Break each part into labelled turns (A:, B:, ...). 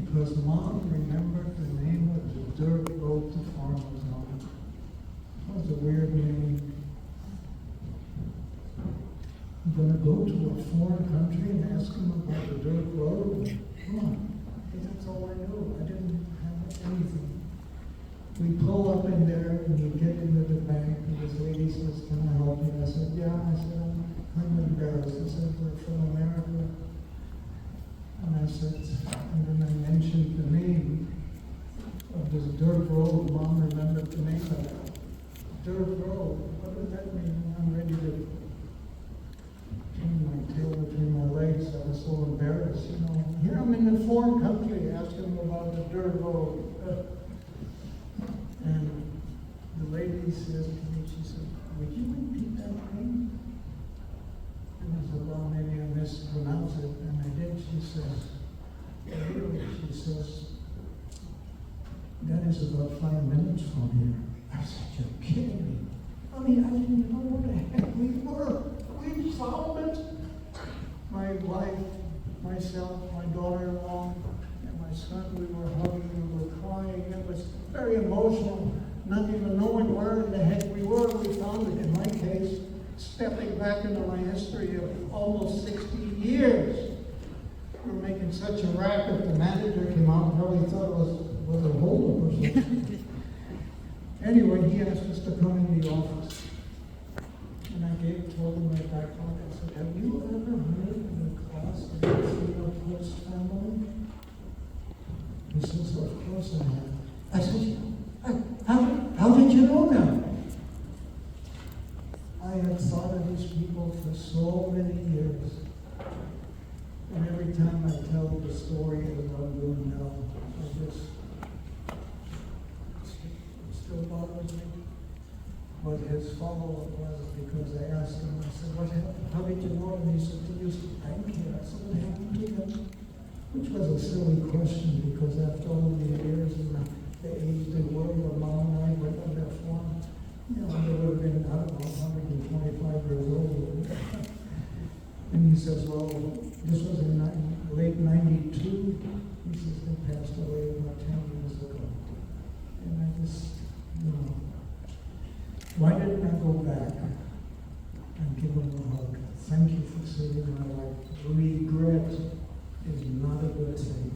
A: because Mom remembered the name of the dirt road the farm was on. That was a weird name. I'm going to go to a foreign country and ask them about the dirt road? Come on. That's all I knew. I didn't have anything. We pull up in there and we get into the bank and this lady says, "Can I help you?" I said, "Yeah." I said, "I'm kind of embarrassed." I said, "We're from America." And I said, and then I mentioned the name of this dirt road. Mom remembered the name of it. Dirt road. What does that mean? I'm ready to turn my tail between my legs. I was so embarrassed, you know. Here I'm in a foreign country asking about the dirt road. And the lady says to me, she said, "Would you repeat that name?" And I said, "Well, maybe I mispronounced it." And I did. She says, "Really?" She says, "That is about 5 minutes from here." I said, "You're kidding me." I mean, I didn't know where the heck we were. We found it. My wife, myself, my daughter-in-law, and my son, we were hugging, we were crying. It was very emotional, not even knowing where in the heck we were. We found it, in my case, stepping back into my history of almost 60 years. We were making such a racket, the manager came out and probably thought it was a holdup or something. Anyway, he asked us to come in the office. And I told him right back on, I said, "Have you ever heard of the class of the Theo Post family?" He says, "Of course I have." I said, how did you know them?" I had thought of these people for so many years. And every time I tell the story of what I'm doing now, it still bothers me. What his follow-up was, because I asked him, I said, "What happened? How did you know him?" He said, "They used to bank here." I said, "What happened to them?" Which was a silly question, because after all the years and the age they were, when Mom and I went on their farm, you know, they would have been, I don't know, 125 years old. And he says, "Well, this was in late 92. He says, "They passed away about 10 years ago." And I just, you know, why didn't I go back and give him a hug? Thank you for saving my life. Regret is not a good thing.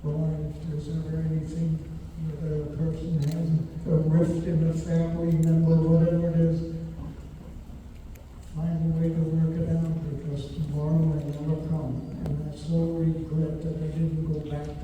A: Well, if there's ever anything, whether a person has a rift in a family member, whatever it is, find a way to work it out, because tomorrow may never come. And I so regret that I didn't go back to